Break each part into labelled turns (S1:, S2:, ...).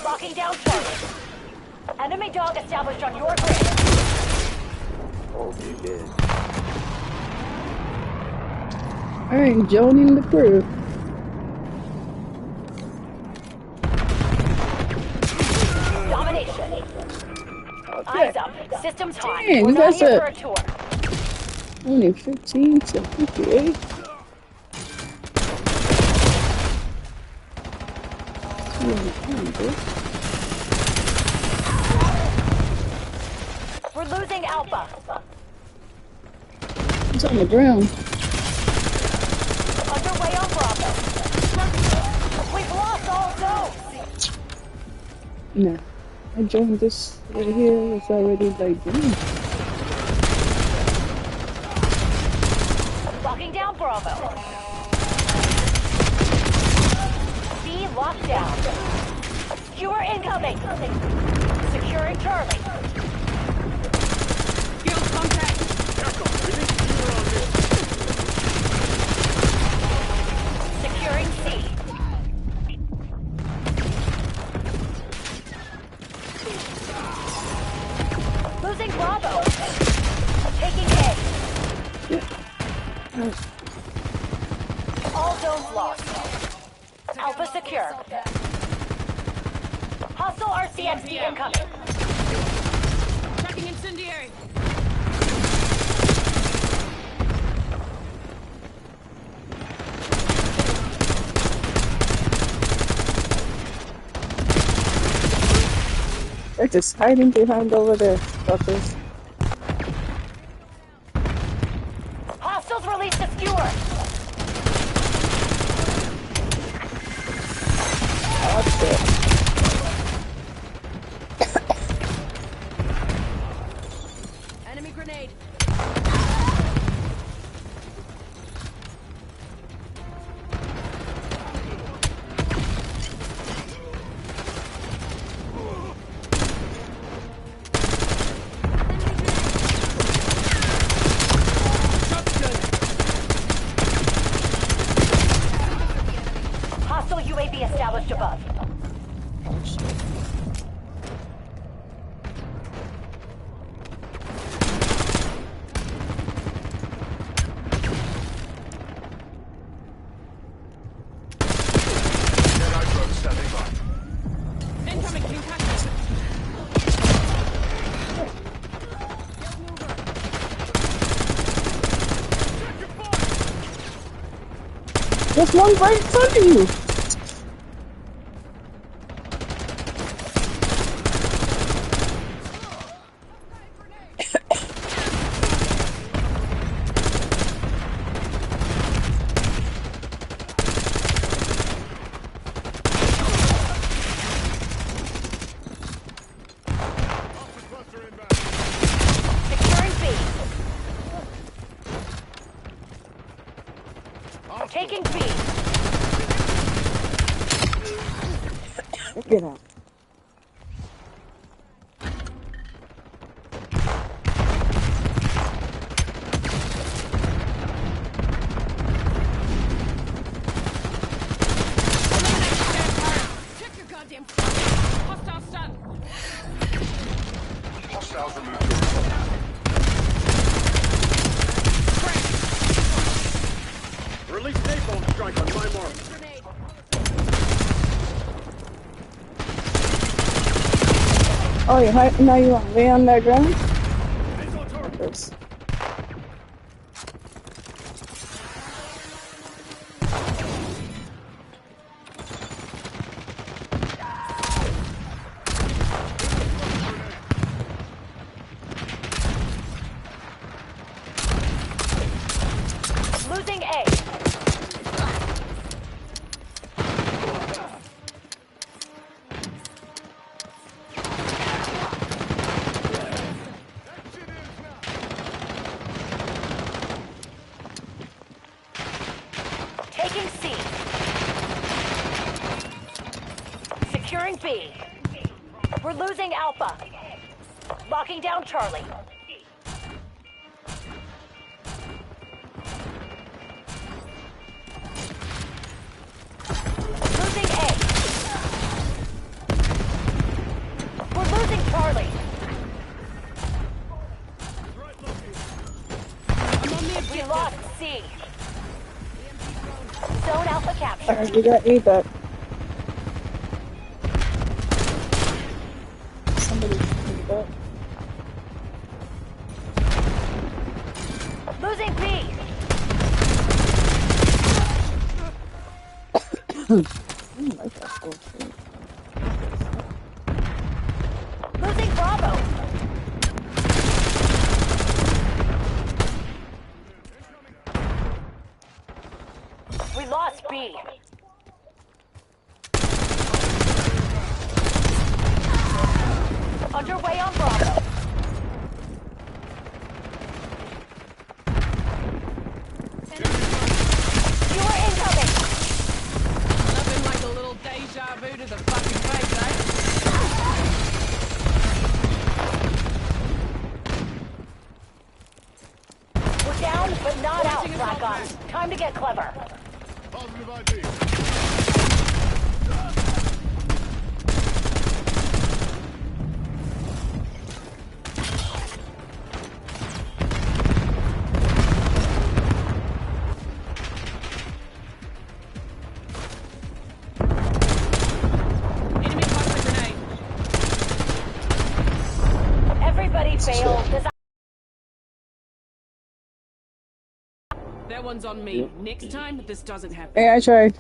S1: Locking down Charlie. Enemy dog established on your grid.
S2: Oh, he did.
S3: Alright, joining the crew.
S1: Domination.
S3: Okay.
S1: Eyes up. Systems hot.
S3: Dang,
S1: We're
S3: you
S1: not
S3: guys
S1: here
S3: are
S1: for a tour.
S3: only 15 to 58.
S1: We're losing Alpha.
S3: It's on the ground.
S1: Underway on Bravo. We've lost all zones.
S3: Nah. I joined this right here. It's already like green.
S1: Locking down Bravo. B locked down. Skewer incoming. Securing Charlie.
S4: Field contact.
S2: Echo, we need skewer on this.
S1: Securing C. Losing Bravo. Taking A. All zones lost. Alpha secure. Hostile RCXD incoming.
S4: Checking incendiary.
S3: They're just hiding behind over there, fuckers.
S1: Hostiles release the skewer.
S3: Oh shit.
S4: Enemy grenade.
S1: Hostile UAV established above.
S3: Oh shit.
S2: Jedi drone standing by.
S4: Incoming concussion.
S3: There's one right in front of you!
S2: Cluster inbound.
S1: Securing B. Taking B.
S3: Get out.
S4: Check your goddamn. Hostile stun.
S2: Hostiles removed your Release napalm strike on my mark.
S4: Grenade.
S3: Oh, you now you want to lay on that ground?
S2: Eyes on target.
S3: Yes.
S1: Losing A. Taking C. Securing B. We're losing Alpha. Locking down Charlie. Losing A. Losing Charlie.
S4: I'm on the
S1: We
S4: objective.
S1: lost C. Zone Alpha captured.
S3: Alright, you got me back. Somebody got me back.
S1: Losing B.
S3: I don't like that school thing.
S1: Losing Bravo. We lost B. Underway on Bravo. You are incoming.
S4: Nothing like a little deja vu to the fucking face, eh?
S1: We're down, but not out, Black Ops. Time to get clever.
S2: Positive ID.
S4: Enemy cluster grenade.
S1: Everybody fail.
S4: That one's on me. Next time, this doesn't happen.
S3: Hey, I tried.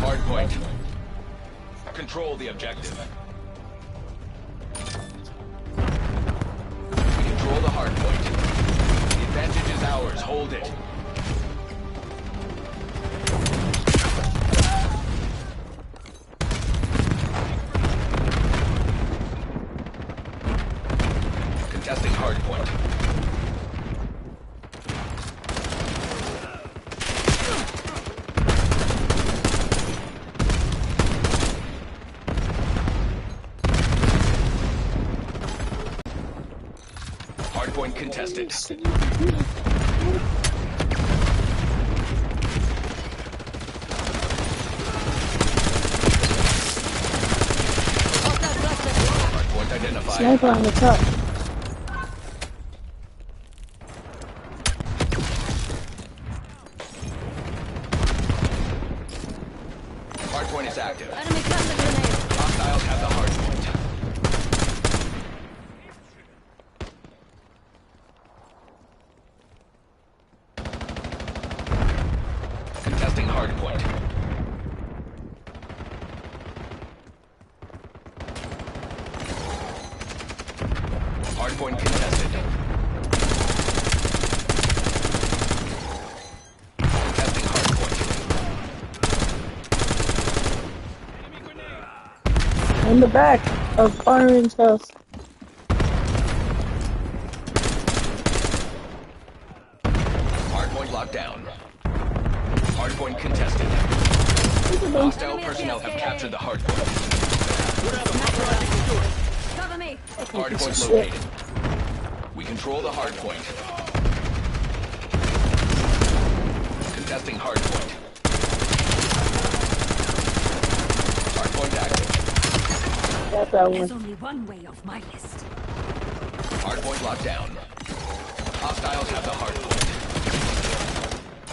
S5: Hardpoint. Control the objective. We control the hardpoint. The advantage is ours. Hold it. Contesting hardpoint. Hardpoint contested. Hardpoint identified.
S3: Sniper on the top.
S5: Hardpoint is active.
S4: Enemy cluster grenade.
S5: Hostiles have the hardpoint. Contesting hardpoint. Hardpoint contested. Contesting hardpoint.
S3: In the back of Orange House.
S5: Hardpoint locked down. Hardpoint contested. Hostile personnel have captured the hardpoint.
S4: Cover me.
S5: Hardpoint located. We control the hardpoint. Contesting hardpoint.
S3: got that
S1: There's
S3: one.
S1: only one way off my list.
S5: Hardpoint locked down. Hostiles have the hardpoint.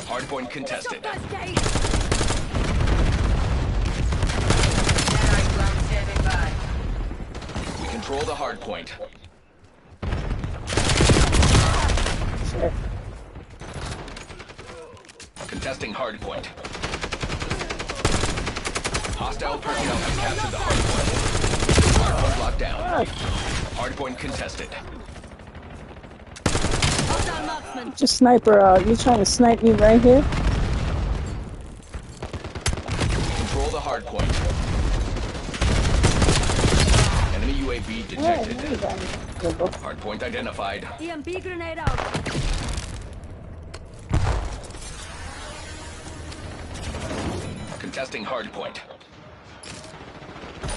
S5: Hardpoint contested.
S1: First aid!
S4: Allied drone standing by.
S5: We control the hardpoint.
S3: Shit.
S5: Contesting hardpoint. Hostile personnel have captured the hardpoint. Hardpoint locked down. Hardpoint contested.
S1: Hostile marksman.
S3: Just sniper out. You trying to snipe me right here?
S5: Control the hardpoint. Enemy UAV
S3: Yeah,
S5: detected.
S3: you got me. Good boy.
S5: Hardpoint identified.
S1: EMP grenade out.
S5: Contesting hardpoint.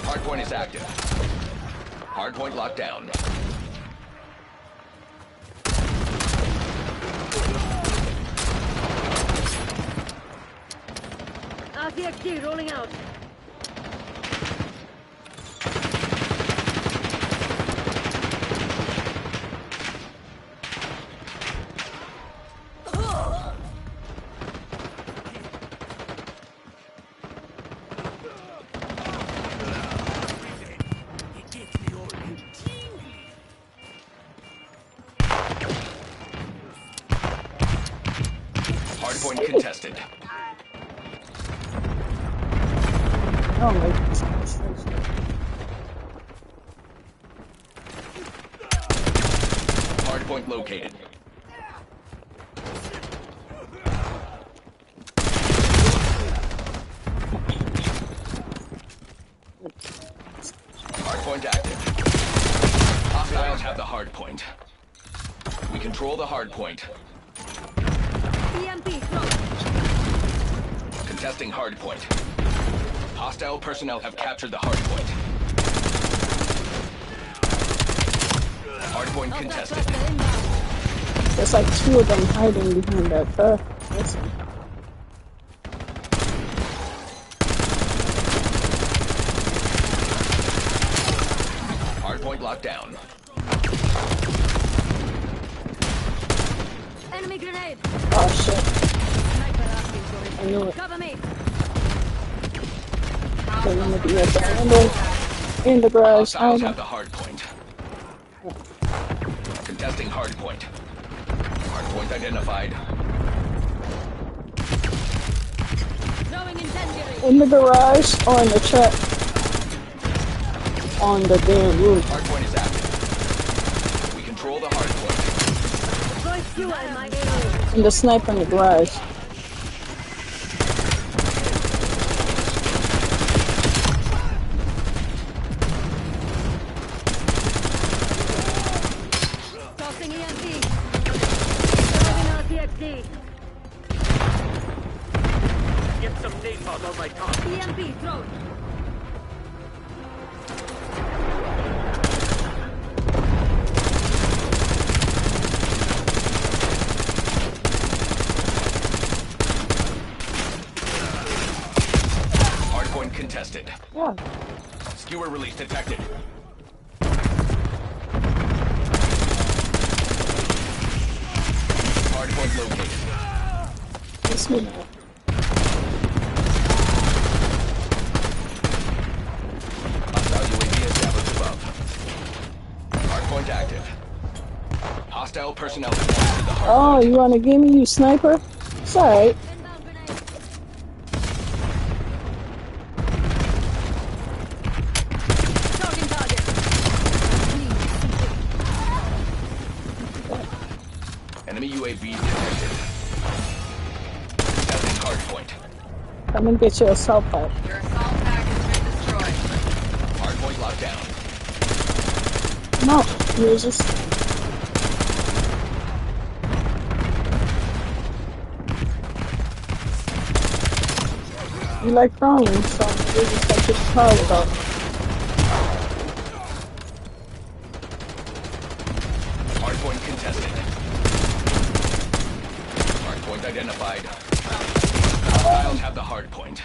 S5: Hardpoint is active. Hardpoint locked down.
S1: RTXD rolling out.
S5: Hardpoint contested.
S3: Oh my God.
S5: Hardpoint located. Hardpoint active. Hostiles have the hardpoint. We control the hardpoint.
S1: EMP thrown.
S5: Contesting hardpoint. Hostile personnel have captured the hardpoint. Hardpoint contested.
S1: Cluster inbound.
S3: There's like two of them hiding behind that car. Listen.
S5: Hardpoint locked down.
S1: Enemy grenade.
S3: Oh shit.
S1: Sniper asking for it.
S3: I knew it.
S1: Cover me.
S3: They're gonna be at the window. In the garage.
S5: Hostiles
S3: Hiding.
S5: have the hardpoint. Contesting hardpoint. Hardpoint identified.
S1: Throwing incendiary.
S3: In the garage or in the truck. On the damn roof.
S5: Hardpoint is active. We control the hardpoint.
S1: Deploy fuel in my area.
S3: And the sniper in the garage.
S1: Tossing EMP. Driving RTXD.
S2: Get some napalm on my top.
S1: EMP thrown.
S5: Hardpoint contested.
S3: Yeah.
S5: Skewer release detected. Hardpoint located.
S3: It's me now.
S5: Hostile UAV established above. Hardpoint active. Hostile personnel have captured the hardpoint.
S3: Oh, you wanna give me, you sniper? It's alright.
S1: Inbound grenade. Target target.
S5: Enemy UAV detected. Contesting hardpoint.
S3: Come and get your assault pack.
S4: Your assault pack has been destroyed.
S5: Hardpoint locked down.
S3: No, you're just. You like crawling, so you just like to crawl about.
S5: Hardpoint contested. Hardpoint identified. Hostiles have the hardpoint.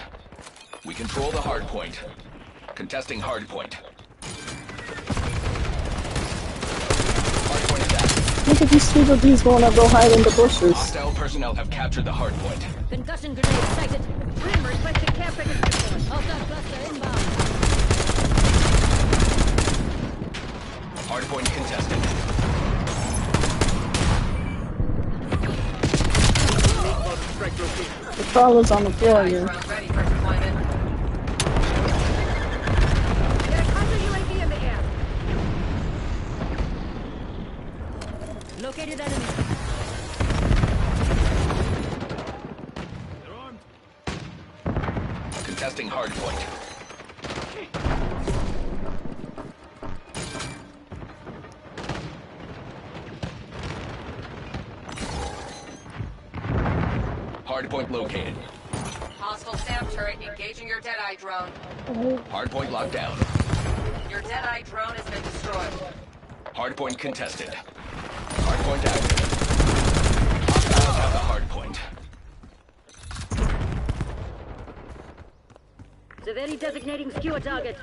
S5: We control the hardpoint. Contesting hardpoint.
S3: look at these two of these going to go hide in the bushes.
S5: Hostile personnel have captured the hard point.
S1: Concussion grenade sighted. Grim requesting care package report. Hostile cluster inbound.
S5: Hard point contested.
S2: Strike location.
S3: The crawler's on the floor
S4: Drone
S3: here.
S4: ready for deployment.
S1: Get a counter UAV in the air. Located enemy.
S2: They're armed.
S5: Contesting hard point. Hard point located.
S4: Hostile SAM turret engaging your Deadeye drone.
S5: Hard point locked down.
S4: Your Deadeye drone has been destroyed.
S5: Hard point contested. Hard point active. Hostiles have the hard point.
S1: Severely designating skewer target.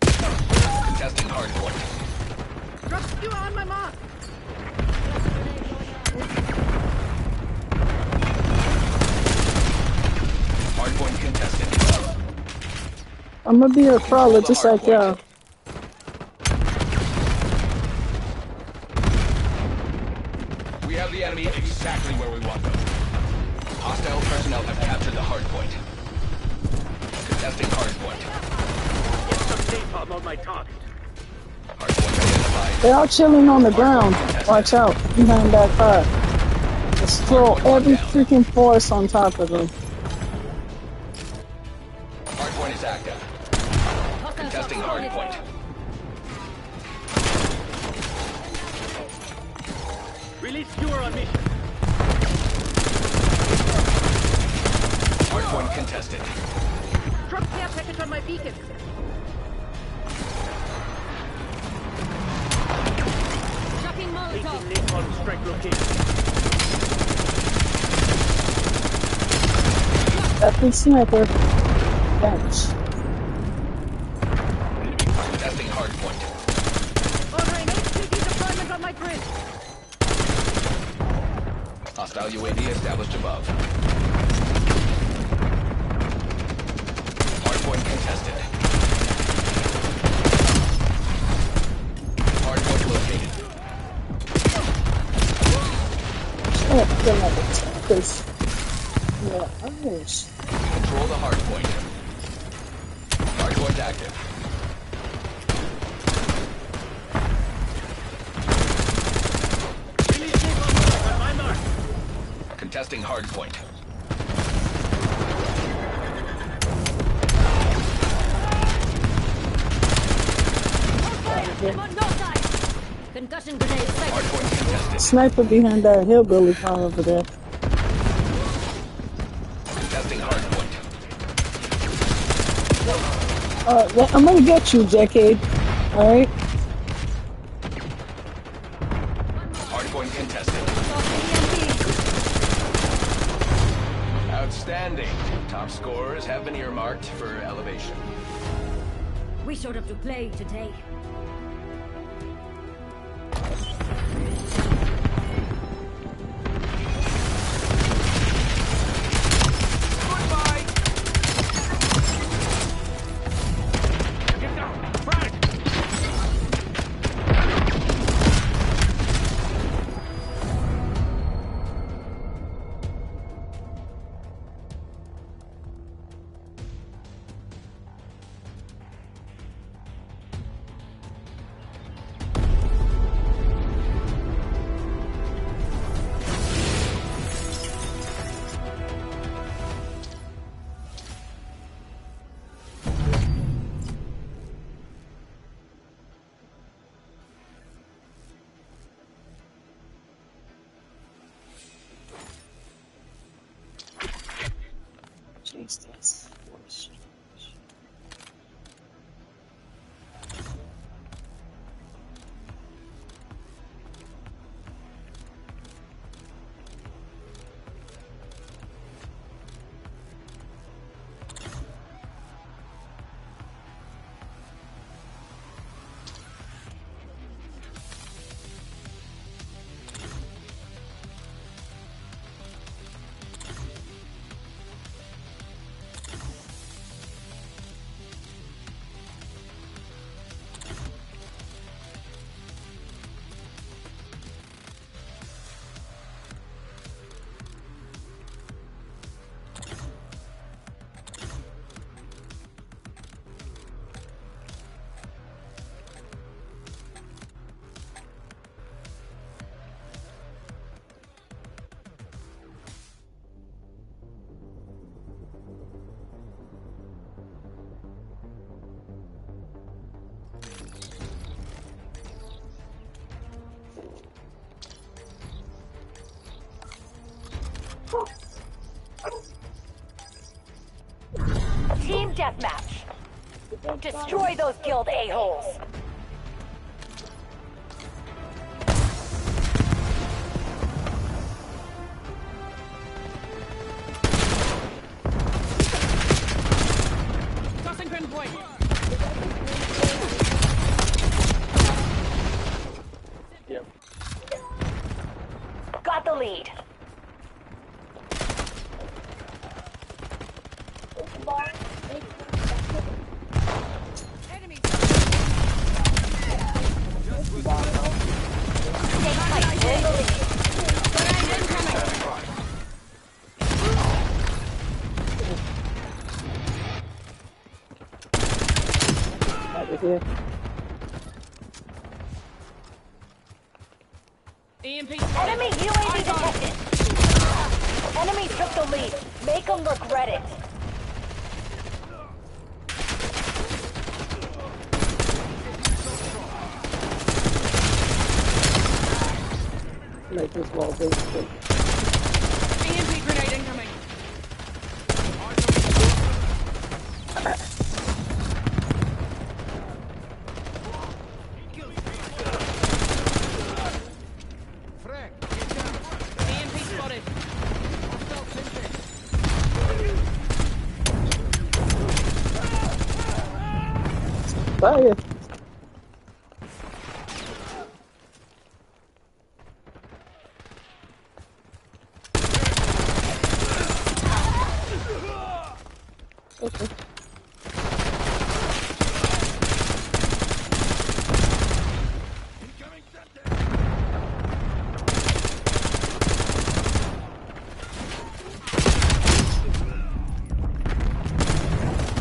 S5: Contesting hard point.
S1: Drop skewer on my mark.
S5: Hard point contested.
S3: I'm gonna be a crawler just like y'all.
S5: We have the enemy exactly where we want them. Hostile personnel have captured the hard point. Contesting hard point.
S2: Get some napalm on my target.
S5: Hard point identified.
S3: They're all chilling on the ground. Watch out behind that car. Let's throw every freaking force on top of them.
S5: Hard point is active. Contesting hard point.
S2: Release skewer on mission.
S5: Hard point contested.
S1: Drop care package on my beacon. Dropping Molotov.
S2: Taking napalm strike location.
S3: Epic sniper. Bench.
S5: Contesting hard point.
S1: Ordering HPT deployment on my grid.
S5: Hostile UAV established above. Hard point contested. Hard point located.
S3: Oh, they're like attackers. Yeah, Irish.
S5: Control the hard point. Hard point active.
S2: Release napalm on my mark.
S5: Contesting hard point.
S1: I'm on your side. Concussion grenade
S5: Hard
S1: sighted.
S5: point contested.
S3: Sniper behind that hillbilly car over there.
S5: Contesting hard point.
S3: I'm gonna get you, Decade. Alright?
S5: Hard point contested. Outstanding. Top scorers have been earmarked for elevation.
S1: We showed up to play today.
S5: Goodbye.
S2: Get down. Frag.
S3: Jesus.
S1: deathmatch. Destroy those guild a-holes.
S4: Tossing pinpoint.
S3: Yep.
S1: Got the lead.
S4: Enemies.
S1: Stay tight. We're in the lead.
S4: Grenade incoming.
S3: Over here.
S4: EMP.
S1: Enemy UAV detected. Enemy took the lead. Make them regret it.
S3: Like this wall, basically.
S4: EMP grenade incoming. EMP spotted.
S3: Fire. Okay.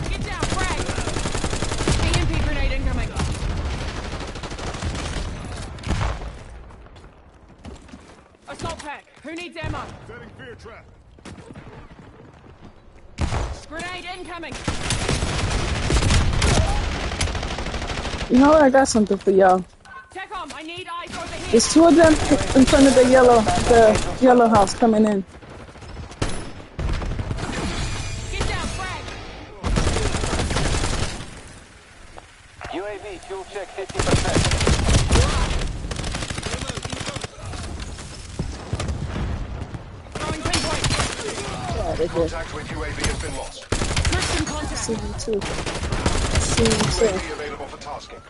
S4: Get down, frag. EMP grenade incoming. Assault pack. Who needs ammo?
S2: Setting fear trap.
S4: Grenade incoming.
S3: You know what? I got something for y'all.
S4: TACOM, I need eyes over here.
S3: There's two of them in front of the yellow house coming in.
S4: Get down, frag.
S6: UAV fuel check 50%.
S4: Throwing pinpoint.
S3: Yeah, they did.
S5: Contact with UAV has been lost.
S4: Christian contact.
S3: See you too. See you too.
S5: UAV available for tasking.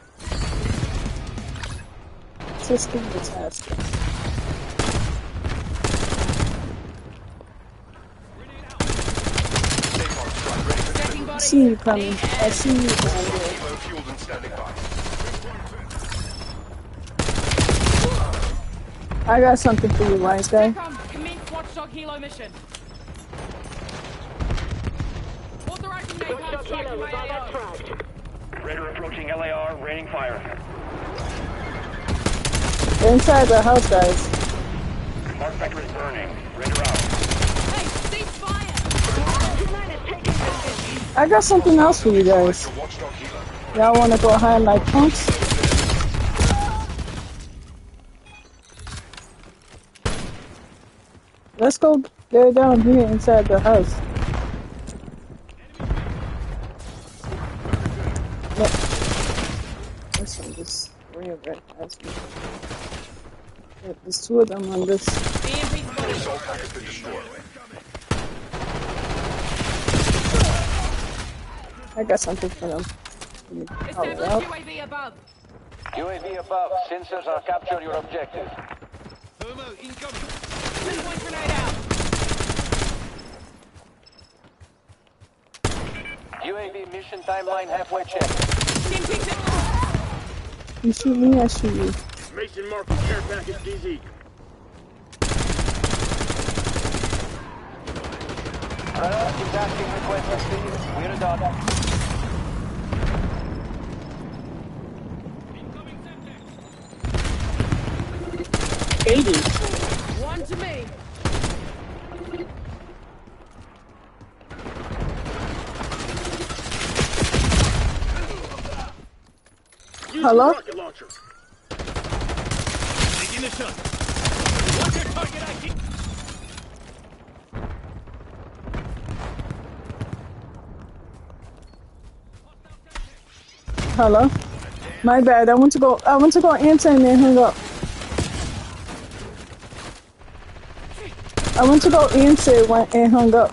S3: Testing the task.
S5: Napalm strike ready for
S4: Stacking
S5: delivery.
S4: body.
S3: See you coming. I see you coming.
S5: Kilo fueled and standing by.
S3: I got something for you, wise guy.
S4: TACOM, commence watchdog helo mission. Authorizing napalm strike to my AO.
S6: Raider approaching LAR, raining fire.
S3: They're inside the house, guys.
S6: Mark vector is burning. Raider out.
S4: Hey, cease fire.
S3: I got something else for you guys.
S5: Your watchdog helo.
S3: Y'all wanna go hide like punks? Let's go. They're down here inside the house. Look. Listen, this real red has me. Yeah, there's two of them on this.
S4: EMP spotted.
S5: Assault pack has been destroyed.
S3: I got something for them. Oh,
S4: Establish
S3: well.
S4: UAV above.
S6: UAV above. Sensors are capture your objective.
S4: Pinpoint grenade out.
S6: UAV mission timeline halfway check.
S4: EMP tip.
S3: You shoot me, I shoot you.
S2: Mason marking care package DZ.
S6: Priority tasking request received. We're done.
S3: 80.
S4: One to me.
S2: Use
S3: Hello?
S2: the rocket launcher. Taking the shot. What's your target ID?
S3: Hello? My bad. I went to go answer and then hung up. I went to go answer and hung up.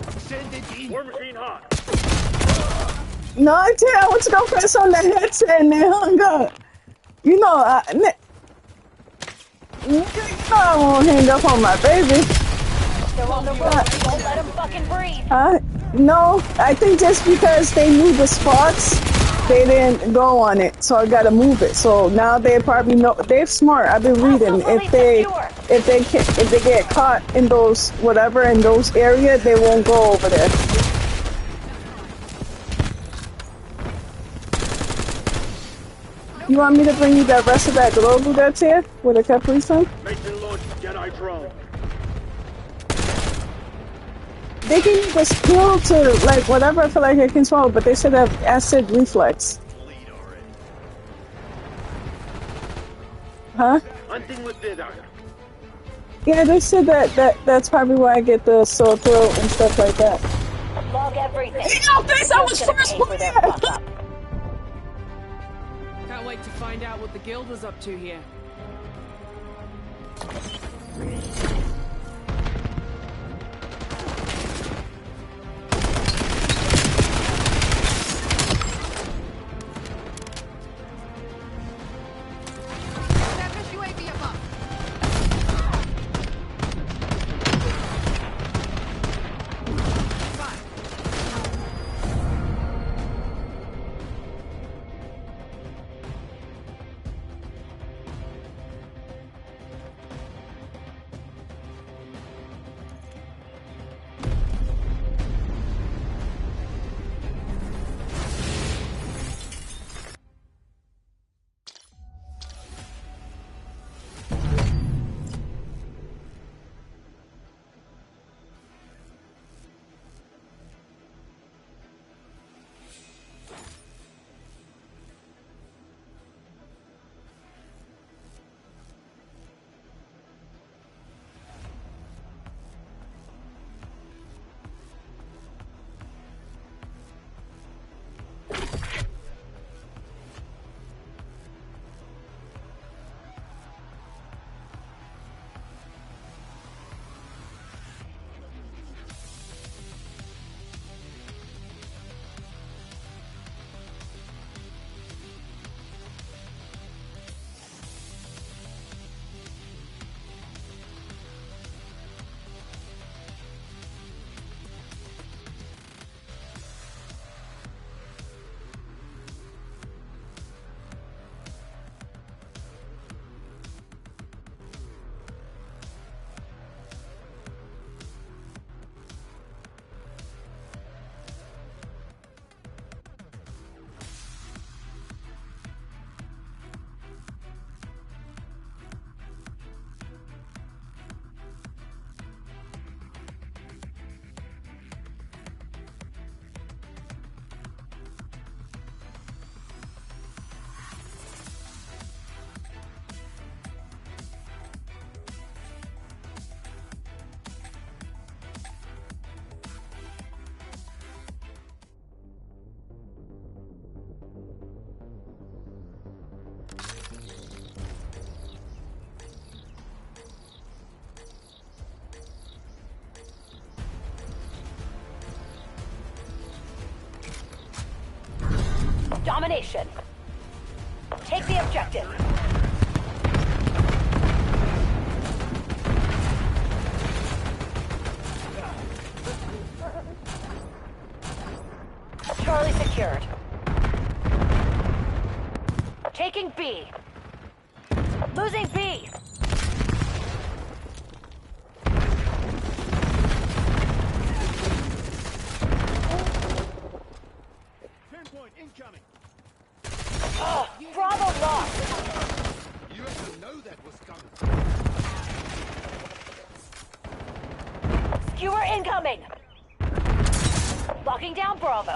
S2: War machine hot.
S3: No, I did. I went to go press on the headset and then hung up. You know, I won't hang up on my baby.
S1: They're on the run. Don't let them fucking breathe.
S3: No, I think just because they knew the spots, they didn't go on it. So I gotta move it. So now they probably know. They're smart. I've been reading. If they get caught in those in those areas, they won't go over there. You want me to bring you the rest of that global that's here with a Capri Sun?
S2: Mason launch Jedi drone.
S3: They can use the skill to like whatever I feel like I can swallow, but they should have acid reflex. Huh?
S2: Hunting with Didar.
S3: Yeah, they said that's probably why I get the sore throat and stuff like that.
S1: Log everything.
S3: I was first
S1: for their fuck up.
S4: Can't wait to find out what the guild was up to here.
S1: Domination. Take the objective. Charlie secured. Taking B. Losing B.
S2: Pinpoint incoming.
S1: Oh, Bravo lost.
S2: You have to know that was coming.
S1: Skewer incoming. Locking down Bravo.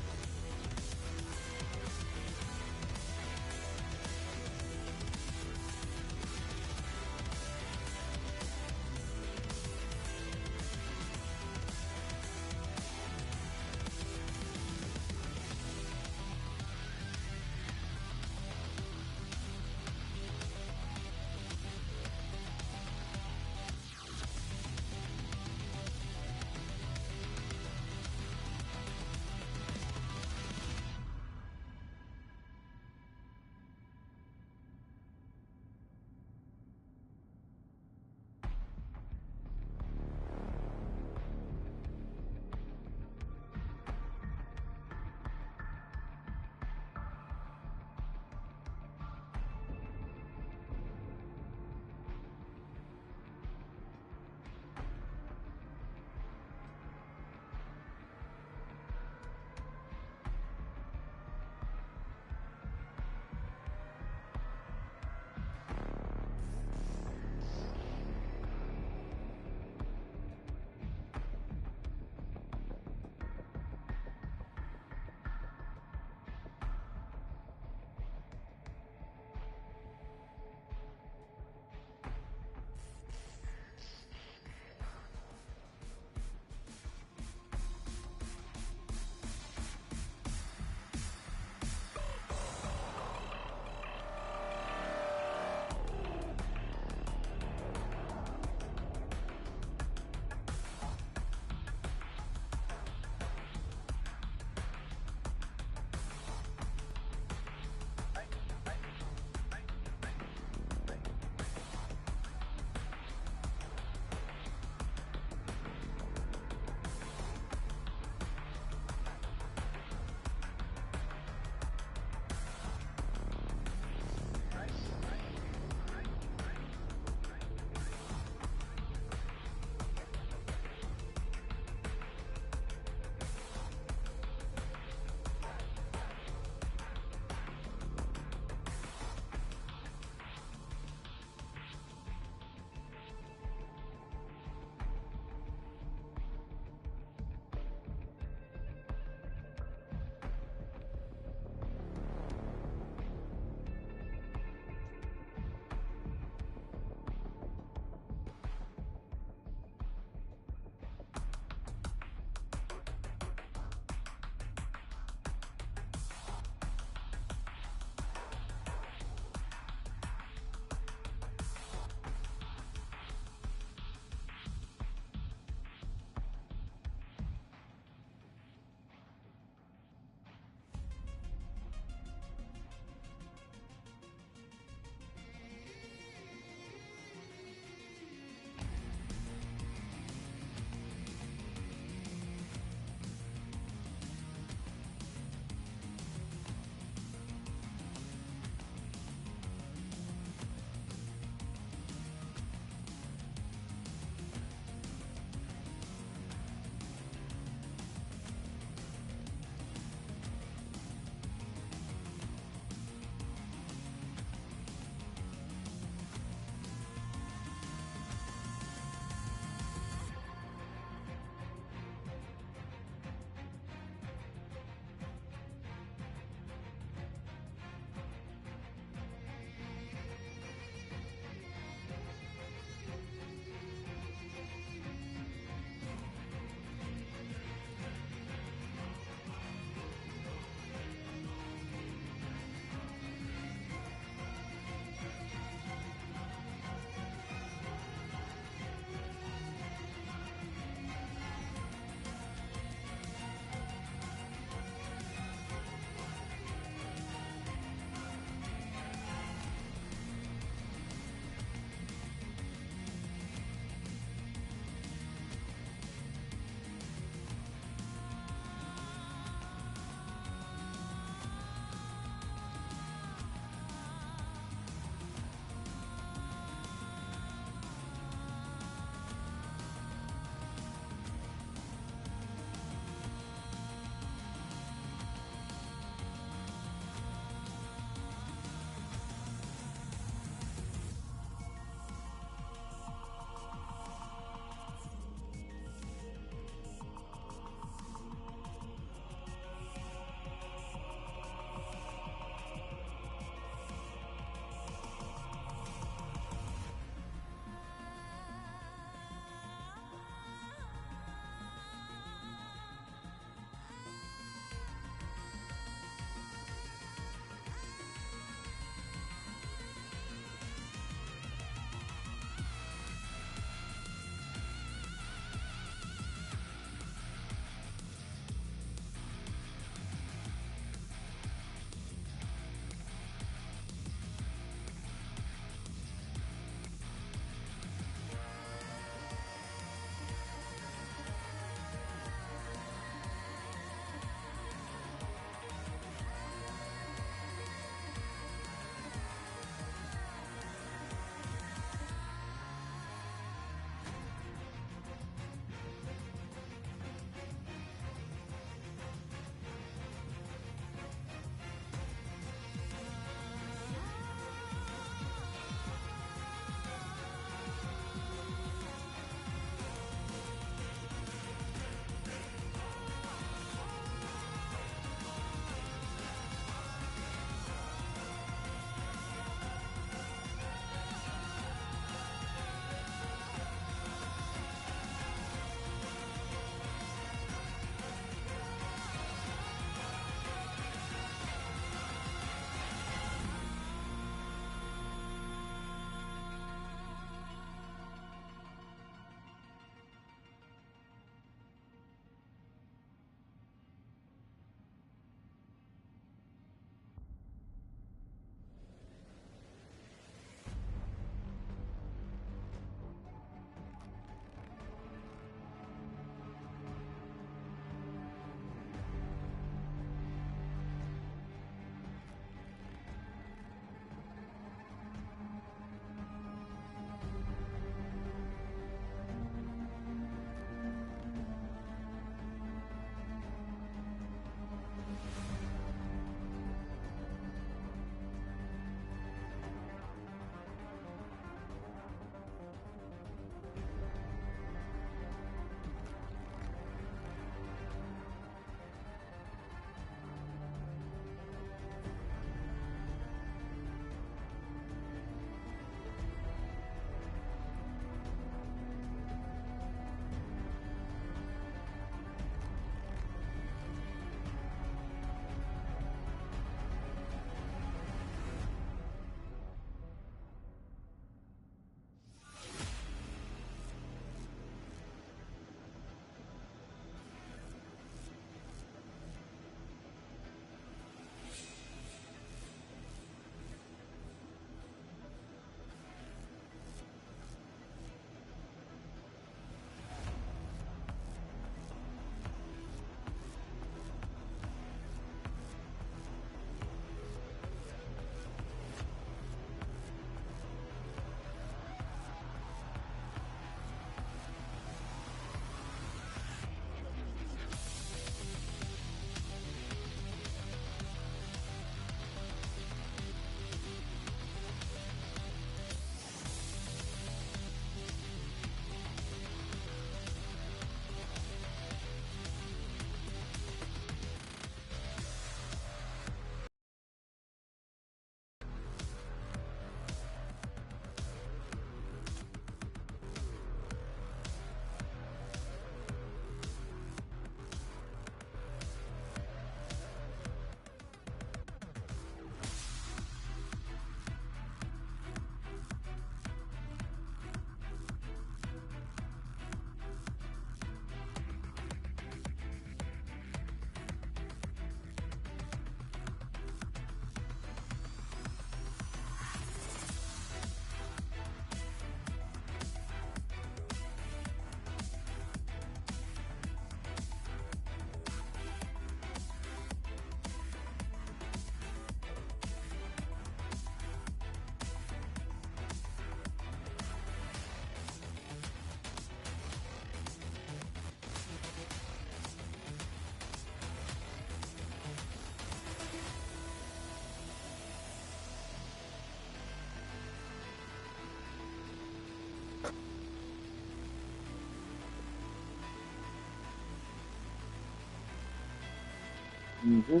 S7: Mm-hmm.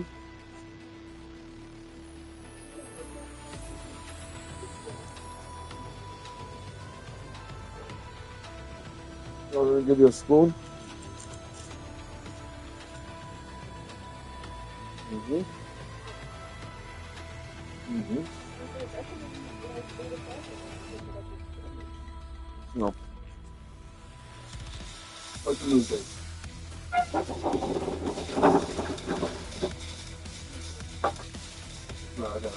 S7: You want me to give you a spoon? Mm-hmm. Mm-hmm. No. What's the new thing? No, I got.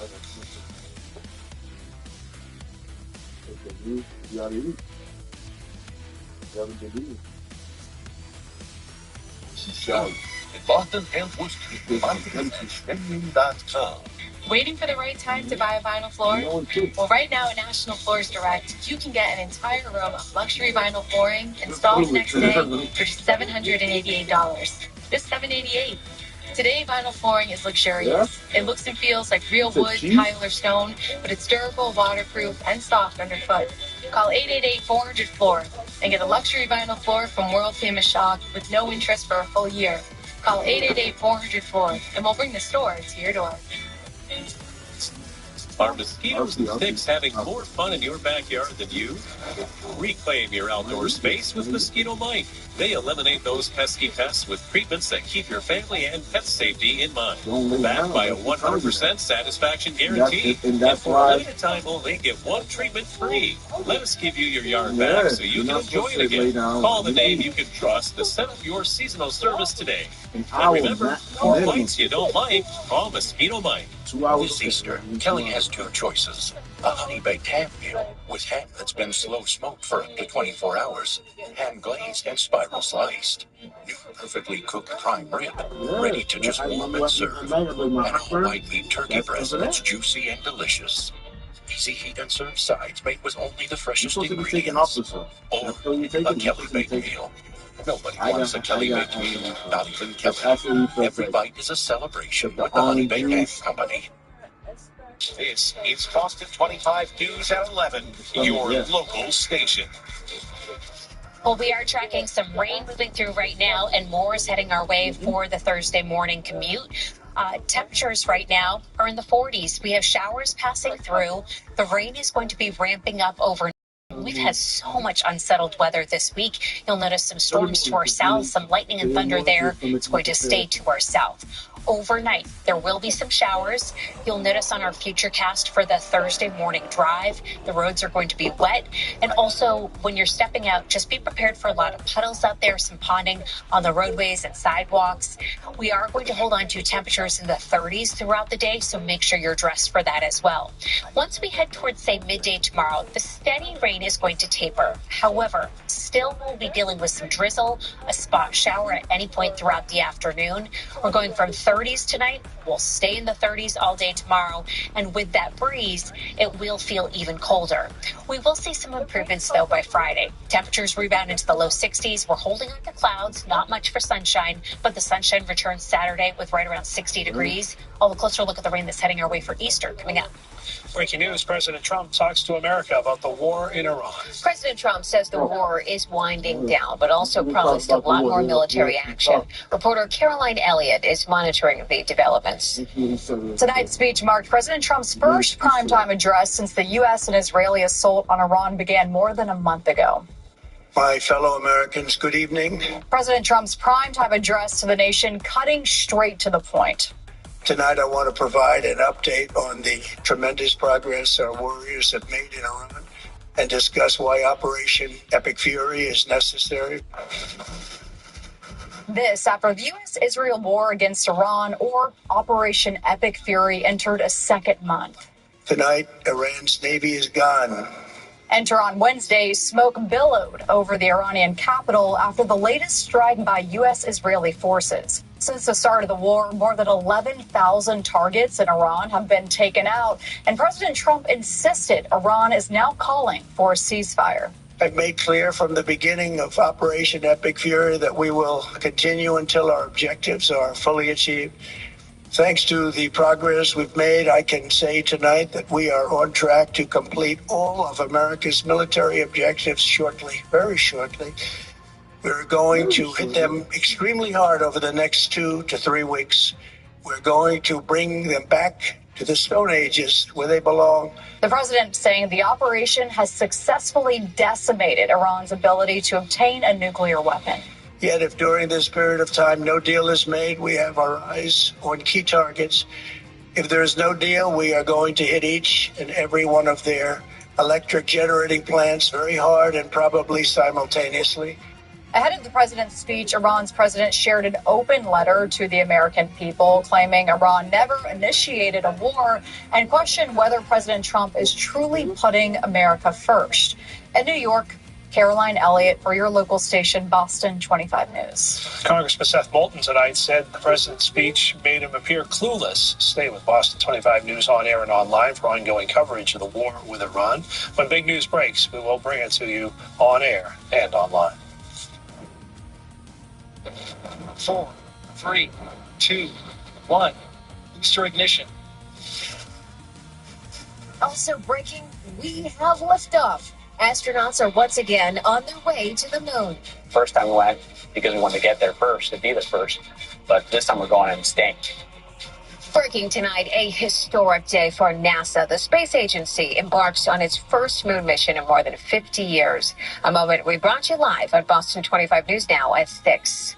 S7: Okay, you gotta eat. You haven't been eating.
S8: Surzaw in Boston and Worcester. Marketing and spending.com.
S9: Waiting for the right time to buy a vinyl floor? Well, right now at National Floors Direct, you can get an entire room of luxury vinyl flooring installed next day for just $788. Just $788. Today, vinyl flooring is luxurious. It looks and feels like real wood, tile, or stone, but it's durable, waterproof, and soft underfoot. Call 888-400-FLOOR and get a luxury vinyl floor from world-famous Shock with no interest for a full year. Call 888-400-FLOOR and we'll bring the store to your door.
S10: Are mosquitoes and ticks having more fun in your backyard than you? Reclaim your outdoor space with Mosquito Mite. They eliminate those pesky pests with treatments that keep your family and pet safety in mind. Backed by a 100% satisfaction guarantee. And for a limited time only, get one treatment free. Let us give you your yard back so you can enjoy it again. Call the name you can trust to set up your seasonal service today. And remember, for mites you don't like, call Mosquito Mite.
S8: This Easter, Kelly has two choices. A honey-baked ham meal with ham that's been slow smoked for up to 24 hours, ham glazed and spiral sliced. New perfectly cooked prime rib, ready to just warm and serve. And a white meat turkey breast that's juicy and delicious. Easy heat and serve sides made with only the freshest ingredients. Or a Kelly baked meal. Nobody wants a Kelly baked meal, not even Kelly. Every bite is a celebration with the Honey Baked Ham Company.
S10: This is Boston 25 News at 11, your local station.
S9: Well, we are tracking some rain moving through right now, and more is heading our way for the Thursday morning commute. Temperatures right now are in the 40s. We have showers passing through. The rain is going to be ramping up over. We've had so much unsettled weather this week. You'll notice some storms to our south, some lightning and thunder there. It's going to stay to our south. Overnight, there will be some showers. You'll notice on our futurecast for the Thursday morning drive, the roads are going to be wet. And also, when you're stepping out, just be prepared for a lot of puddles out there, some ponding on the roadways and sidewalks. We are going to hold on to temperatures in the 30s throughout the day, so make sure you're dressed for that as well. Once we head towards, say, midday tomorrow, the steady rain is going to taper. However, still we'll be dealing with some drizzle, a spot shower at any point throughout the afternoon. We're going from 30s tonight. We'll stay in the 30s all day tomorrow. And with that breeze, it will feel even colder. We will see some improvements, though, by Friday. Temperatures rebound into the low 60s. We're holding on to clouds, not much for sunshine, but the sunshine returns Saturday with right around 60 degrees. I'll have a closer look at the rain that's heading our way for Easter coming up.
S10: Breaking news, President Trump talks to America about the war in Iran.
S11: President Trump says the war is winding down, but also promised a lot more military action. Reporter Caroline Elliott is monitoring the developments.
S12: Tonight's speech marked President Trump's first primetime address since the U.S. and Israeli assault on Iran began more than a month ago.
S13: My fellow Americans, good evening.
S12: President Trump's primetime address to the nation, cutting straight to the point.
S13: Tonight, I want to provide an update on the tremendous progress our warriors have made in Iran and discuss why Operation Epic Fury is necessary.
S12: This after the U.S.-Israel war against Iran, or Operation Epic Fury, entered a second month.
S13: Tonight, Iran's Navy is gone.
S12: Enter on Wednesday, smoke billowed over the Iranian capital after the latest strike by U.S.-Israeli forces. Since the start of the war, more than 11,000 targets in Iran have been taken out, and President Trump insisted Iran is now calling for a ceasefire.
S13: I've made clear from the beginning of Operation Epic Fury that we will continue until our objectives are fully achieved. Thanks to the progress we've made, I can say tonight that we are on track to complete all of America's military objectives shortly, very shortly. We're going to hit them extremely hard over the next 2 to 3 weeks. We're going to bring them back to the Stone Ages where they belong.
S12: The president saying the operation has successfully decimated Iran's ability to obtain a nuclear weapon.
S13: Yet if during this period of time no deal is made, we have our eyes on key targets. If there is no deal, we are going to hit each and every one of their electric generating plants very hard and probably simultaneously.
S12: Ahead of the president's speech, Iran's president shared an open letter to the American people, claiming Iran never initiated a war and questioned whether President Trump is truly putting America first. In New York, Caroline Elliott for your local station, Boston 25 News.
S10: Congressman Seth Moulton tonight said the president's speech made him appear clueless. Stay with Boston 25 News on air and online for ongoing coverage of the war with Iran. When big news breaks, we will bring it to you on air and online.
S14: 4, 3, 2, 1. Booster ignition.
S11: Also breaking, we have liftoff. Astronauts are once again on their way to the moon.
S6: First time we went because we wanted to get there first, to be the first. But this time we're going and staying.
S11: Breaking tonight, a historic day for NASA. The space agency embarks on its first moon mission in more than 50 years. A moment we brought you live on Boston 25 News now at 6.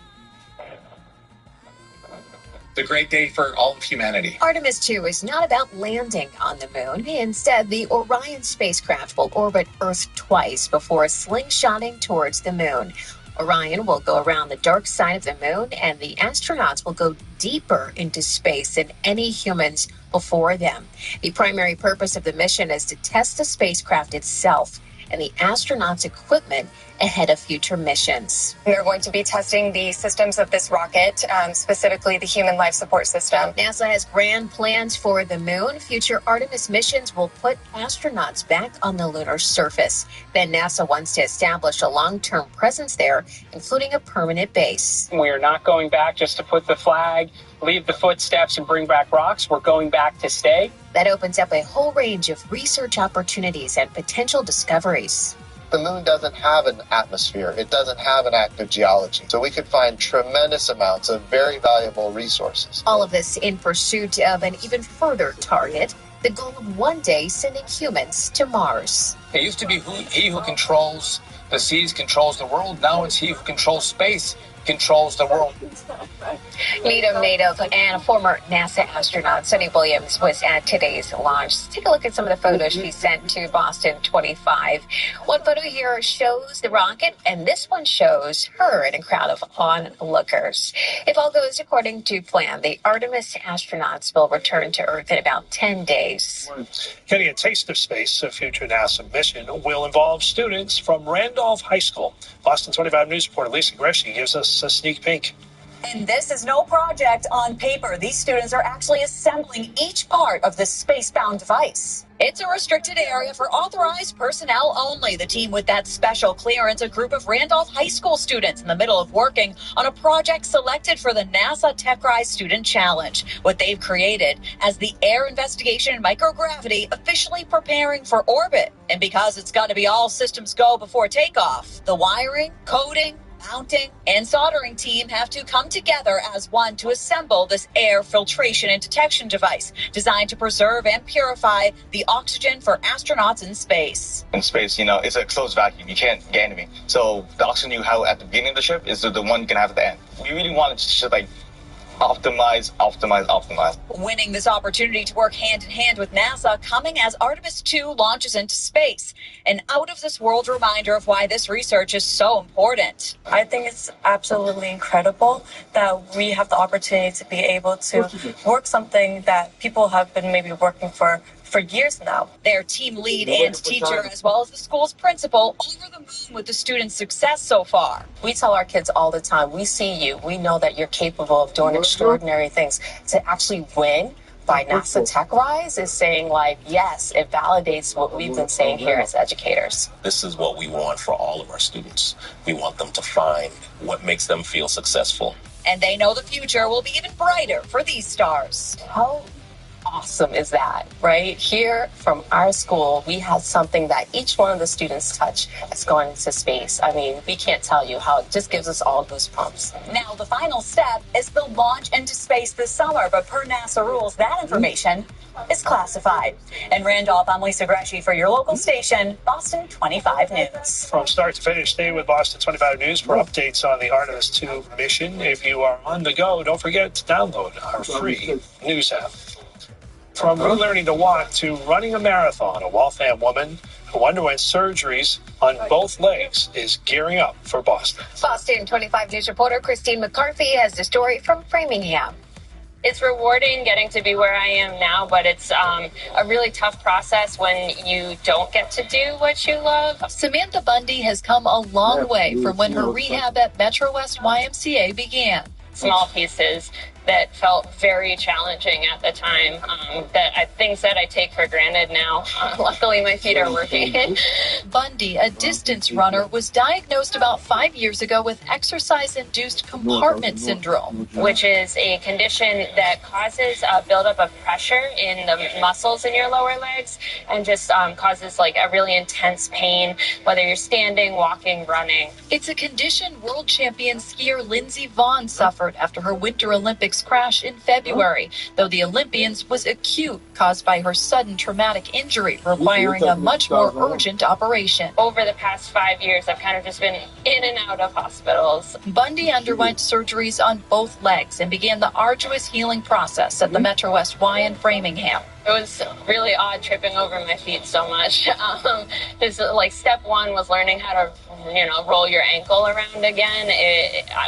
S5: It's a great day for all of humanity.
S11: Artemis 2 is not about landing on the moon. Instead, the Orion spacecraft will orbit Earth twice before slingshotting towards the moon. Orion will go around the dark side of the moon, and the astronauts will go deeper into space than any humans before them. The primary purpose of the mission is to test the spacecraft itself and the astronauts' equipment ahead of future missions.
S15: They're going to be testing the systems of this rocket, specifically the human life support system.
S11: NASA has grand plans for the moon. Future Artemis missions will put astronauts back on the lunar surface. Then NASA wants to establish a long-term presence there, including a permanent base.
S6: We're not going back just to put the flag, leave the footsteps, and bring back rocks. We're going back to stay.
S11: That opens up a whole range of research opportunities and potential discoveries.
S16: The moon doesn't have an atmosphere. It doesn't have an active geology. So we could find tremendous amounts of very valuable resources.
S11: All of this in pursuit of an even further target, the goal of one day sending humans to Mars.
S5: It used to be he who controls the seas controls the world. Now it's he who controls space controls the world.
S11: Needham native and former NASA astronaut Sunny Williams was at today's launch. Let's take a look at some of the photos she sent to Boston 25. One photo here shows the rocket, and this one shows her in a crowd of onlookers. If all goes according to plan, the Artemis astronauts will return to Earth in about 10 days.
S10: Getting a taste of space, a future NASA mission will involve students from Randolph High School. Boston 25 News reporter Lisa Gresham gives us a sneak peek.
S17: And this is no project on paper. These students are actually assembling each part of this space-bound device. It's a restricted area for authorized personnel only. The team with that special clearance, a group of Randolph High School students in the middle of working on a project selected for the NASA TechRise Student Challenge. What they've created as the Air Investigation and Microgravity officially preparing for orbit. And because it's got to be all systems go before takeoff, the wiring, coding, mounting, and soldering team have to come together as one to assemble this air filtration and detection device designed to preserve and purify the oxygen for astronauts in space.
S18: In space, it's a closed vacuum. You can't get anything. So the oxygen you have at the beginning of the ship is the one you can have at the end. We really wanted to just optimize.
S17: Winning this opportunity to work hand in hand with NASA coming as Artemis 2 launches into space. An out-of-this-world reminder of why this research is so important.
S19: I think it's absolutely incredible that we have the opportunity to be able to work something that people have been maybe working for years now.
S17: Their team lead and teacher, as well as the school's principal, over the moon with the students' success so far.
S20: We tell our kids all the time, we see you. We know that you're capable of doing extraordinary things. To actually win by NASA TechRise is saying, yes, it validates what we've been saying here as educators.
S21: This is what we want for all of our students. We want them to find what makes them feel successful.
S17: And they know the future will be even brighter for these stars.
S20: How awesome is that, right? Here from our school, we have something that each one of the students touch that's going into space. I mean, we can't tell you how it just gives us all goosebumps.
S17: Now, the final step is the launch into space this summer, but per NASA rules, that information is classified. In Randolph, I'm Lisa Greshey for your local station, Boston 25 News.
S14: From start to finish, stay with Boston 25 News for updates on the Artemis 2 mission. If you are on the go, don't forget to download our free news app. From relearning to walk to running a marathon, a Waltham woman who underwent surgeries on both legs is gearing up for Boston.
S11: Boston 25 News reporter Christine McCarthy has the story from Framingham.
S3: It's rewarding getting to be where I am now, but it's a really tough process when you don't get to do what you love.
S22: Samantha Bundy has come a long way from when her rehab at Metro West YMCA began.
S3: Small pieces that felt very challenging at the time, things that I take for granted now. Luckily, my feet are working.
S22: Bundy, a distance runner, was diagnosed about 5 years ago with exercise-induced compartment syndrome,
S3: which is a condition that causes a buildup of pressure in the muscles in your lower legs and just causes like a really intense pain, whether you're standing, walking, running.
S22: It's a condition world champion skier Lindsey Vonn suffered after her Winter Olympics crash in February, though the Olympians was acute, caused by her sudden traumatic injury, requiring a much more urgent operation.
S3: Over the past 5 years, I've kind of just been in and out of hospitals.
S22: Bundy underwent surgeries on both legs and began the arduous healing process at the Metro West Y in Framingham.
S3: It was really odd tripping over my feet so much. Step one was learning how to, roll your ankle around again.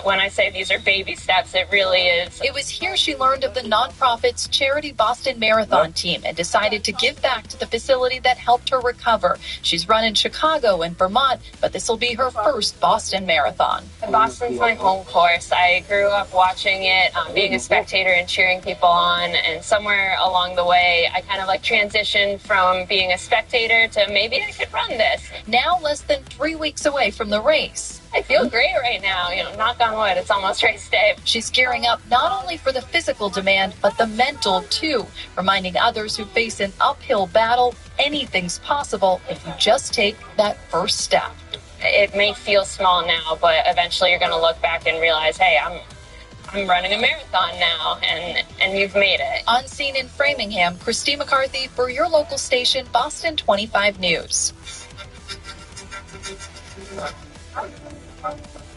S3: When I say these are baby steps, it really is.
S22: It was here she learned of the nonprofit's Charity Boston Marathon team and decided to give back to the facility that helped her recover. She's run in Chicago and Vermont, but this will be her first Boston Marathon.
S3: Boston's my home course. I grew up watching it, being a spectator and cheering people on, and somewhere along the way, I kind of transitioned from being a spectator to maybe I could run this.
S22: Now less than 3 weeks away from the race.
S3: I feel great right now. Knock on wood, it's almost race day.
S22: She's gearing up not only for the physical demand, but the mental too, reminding others who face an uphill battle, anything's possible if you just take that first step.
S3: It may feel small now, but eventually you're going to look back and realize, hey, I'm running a marathon now, and you've made it.
S22: Unseen in Framingham, Christine McCarthy for your local station, Boston 25 News.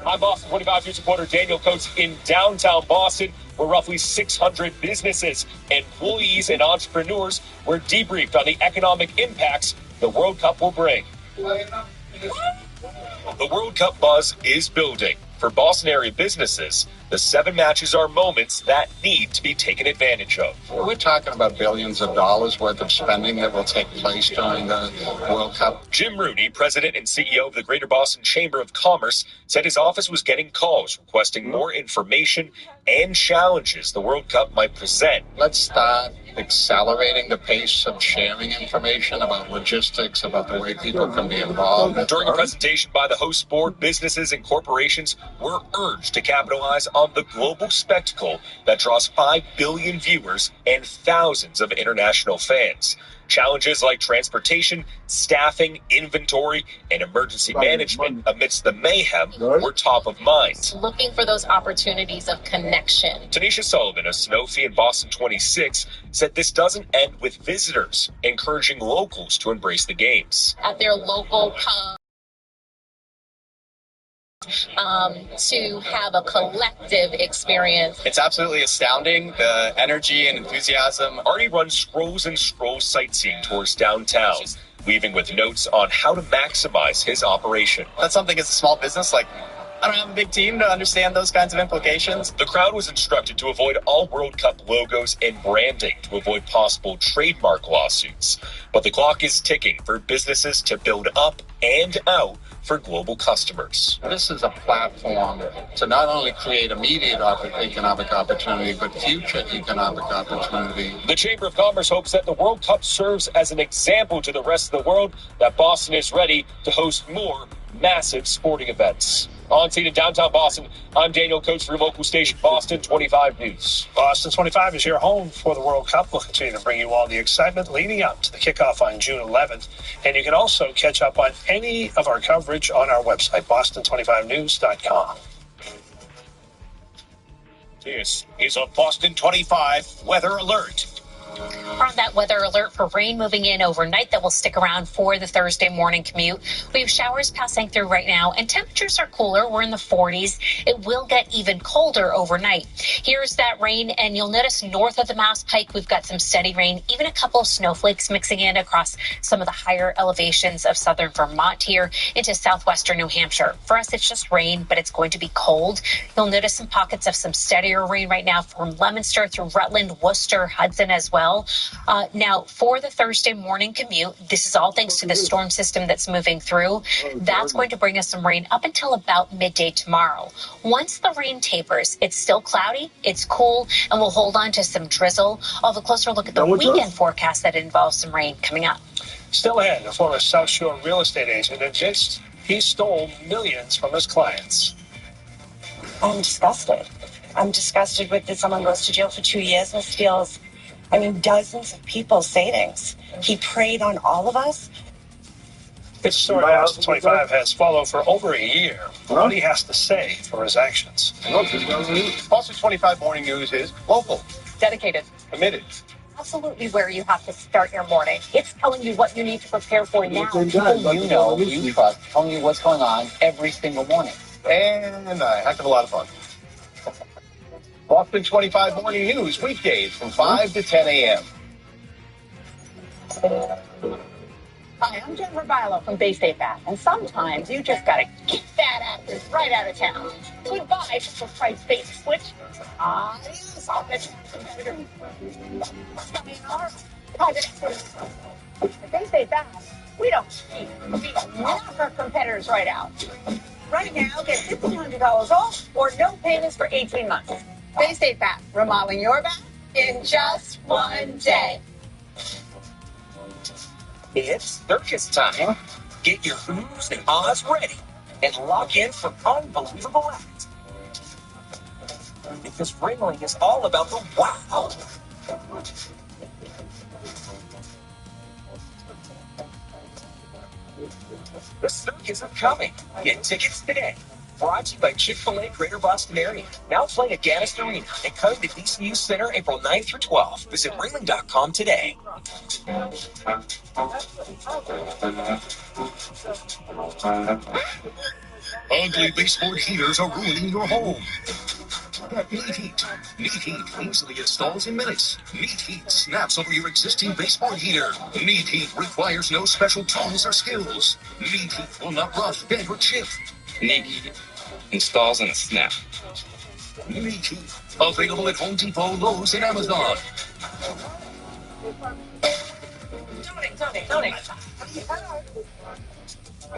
S10: I'm Boston 25 News reporter Daniel Coates in downtown Boston, where roughly 600 businesses, employees, and entrepreneurs were debriefed on the economic impacts the World Cup will bring. The World Cup buzz is building. For Boston area businesses, the 7 matches are moments that need to be taken advantage of.
S16: We're talking about billions of dollars worth of spending that will take place during the World Cup.
S10: Jim Rooney, president and CEO of the Greater Boston Chamber of Commerce, said his office was getting calls requesting more information and challenges the World Cup might present.
S16: Let's start accelerating the pace of sharing information about logistics, about the way people can be involved.
S10: During a presentation by the host board, businesses and corporations were urged to capitalize on the global spectacle that draws 5 billion viewers and thousands of international fans. Challenges like transportation, staffing, inventory, and emergency management amidst the mayhem were top of mind.
S22: Looking for those opportunities of connection.
S10: Tanisha Sullivan of Sanofi in Boston 26 said this doesn't end with visitors, encouraging locals to embrace the games.
S22: At their local pub, to have a collective experience.
S18: It's absolutely astounding, the energy and enthusiasm.
S10: Artie runs Scrolls and Scrolls sightseeing tours downtown, leaving with notes on how to maximize his operation.
S18: That's something as a small business, I don't have a big team to understand those kinds of implications.
S10: The crowd was instructed to avoid all World Cup logos and branding to avoid possible trademark lawsuits. But the clock is ticking for businesses to build up and out for global customers.
S16: This is a platform to not only create immediate economic opportunity, but future economic opportunity.
S10: The Chamber of Commerce hopes that the World Cup serves as an example to the rest of the world that Boston is ready to host more
S14: massive sporting events. On scene in downtown Boston, I'm Daniel Coates for local station Boston 25 News. Boston 25 is your home for the World Cup. We'll continue to bring you all the excitement leading up to the kickoff on June 11th. And you can also catch up on any of our coverage on our website, boston25news.com.
S8: This is a Boston 25 weather alert.
S9: We're on that weather alert for rain moving in overnight that will stick around for the Thursday morning commute. We have showers passing through right now, and temperatures are cooler. We're in the 40s. It will get even colder overnight. Here's that rain, and you'll notice north of the Mass Pike, we've got some steady rain, even a couple of snowflakes mixing in across some of the higher elevations of southern Vermont here into southwestern New Hampshire. For us, it's just rain, but it's going to be cold. You'll notice some pockets of some steadier rain right now from Leominster through Rutland, Worcester, Hudson as well. Now, for the Thursday morning commute, this is all thanks to the storm system that's moving through. That's going to bring us some rain up until about midday tomorrow. Once the rain tapers, it's still cloudy, it's cool, and we'll hold on to some drizzle. I'll have a closer look at the weekend forecast that involves some rain coming up.
S14: Still ahead, a former South Shore real estate agent admits he stole millions from his clients.
S2: I'm disgusted. I'm disgusted with that someone goes to jail for 2 years and steals, dozens of people's savings. He preyed on all of us.
S14: This story Boston 25 has followed for over a year. What he has to say for his actions.
S5: Boston 25 Morning News is local,
S12: Dedicated.
S5: committed.
S12: Absolutely where you have to start your morning. It's telling you what you need to prepare for now.
S4: People you know, you trust, telling you what's going on every single morning.
S5: And a heck of a lot of fun. Boston 25 Morning News, weekdays from 5 to 10 a.m.
S12: Hi, I'm Jennifer Bilo from Bay State Bat, and sometimes you just gotta get bad actors right out of town. Goodbye, for price bait switch. Adios, I'll bet you competitor. Private equity. At Bay State Bat, we don't cheat. We knock our competitors right out. Right now, get $1,500 off or no payments for 18 months. Bay State Bat, remodeling your bat in just one day.
S23: It's circus time. Get your who's and ahs ready and lock in for unbelievable acts. Because Ringling is all about the wow. The circus is coming. Get tickets today. Brought to you by Chick-fil-A Greater Boston area. Now playing at Gaddis Arena and coming to DCU Center April 9th through 12th. Visit Ringling.com today.
S8: Ugly baseboard heaters are ruining your home. Get Neat Heat. Neat Heat easily installs in minutes. Neat Heat snaps over your existing baseboard heater. Neat Heat requires no special tools or skills. Neat Heat will not rough, bend, or chip.
S24: Neat Heat installs in a snap.
S8: Neat Heat, available at Home Depot, Lowe's, and Amazon.
S23: Tony.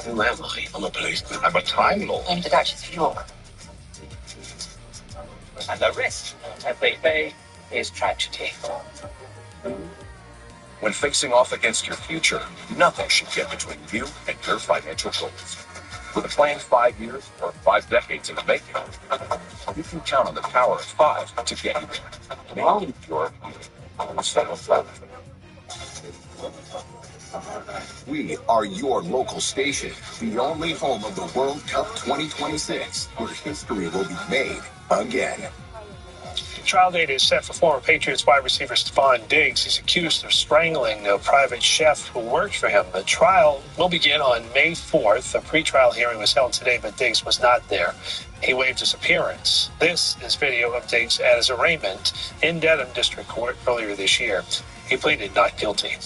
S8: Who am I? I'm a policeman. I'm a Time Lord.
S23: And the Duchess of York. And the rest, as they say, is tragedy.
S8: When facing off against your future, nothing should get between you and your financial goals. With a planned 5 years or 5 decades in the making, you can count on the power of 5 to get you there. Make your settle flat. We are your local station, the only home of the World Cup 2026, where history will be made again.
S14: Trial date is set for former Patriots wide receiver Stephon Diggs. He's accused of strangling a private chef who worked for him. The trial will begin on May 4th. A pretrial hearing was held today, but Diggs was not there. He waived his appearance. This is video of Diggs at his arraignment in Dedham District Court earlier this year. He pleaded not guilty.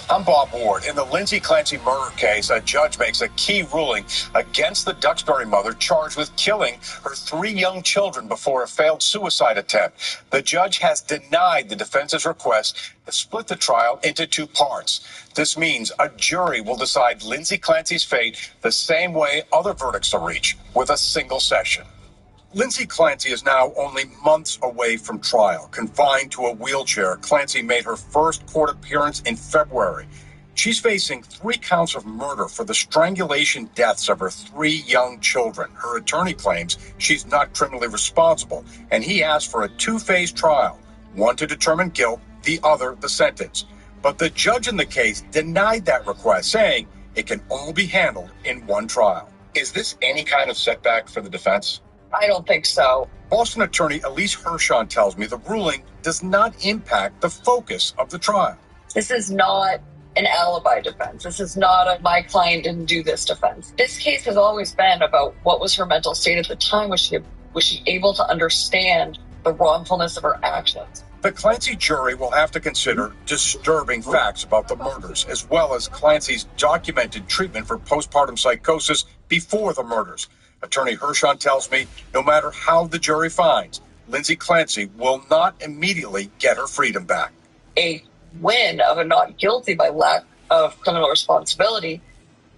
S8: I'm Bob Ward. In the Lindsay Clancy murder case, a judge makes a key ruling against the Duxbury mother charged with killing her 3 young children before a failed suicide attempt. The judge has denied the defense's request to split the trial into 2 parts. This means a jury will decide Lindsay Clancy's fate the same way other verdicts are reached, with a single session. Lindsay Clancy is now only months away from trial. Confined to a wheelchair, Clancy made her first court appearance in February.
S1: She's facing 3 counts of murder for the strangulation deaths of her 3 young children. Her attorney claims she's not criminally responsible, and he asked for a 2-phase trial, one to determine guilt, the other the sentence. But the judge in the case denied that request, saying it can all be handled in one trial. Is this any kind of setback for the defense?
S7: I don't think so.
S1: Boston attorney Elise Hershon tells me the ruling does not impact the focus of the trial.
S7: This is not an alibi defense. This is not a my client didn't do this defense. This case has always been about what was her mental state at the time. Was she able to understand the wrongfulness of her actions?
S1: The Clancy jury will have to consider disturbing facts about the murders, as well as Clancy's documented treatment for postpartum psychosis before the murders. Attorney Hershon tells me no matter how the jury finds, Lindsay Clancy will not immediately get her freedom back.
S7: A win of a not guilty by lack of criminal responsibility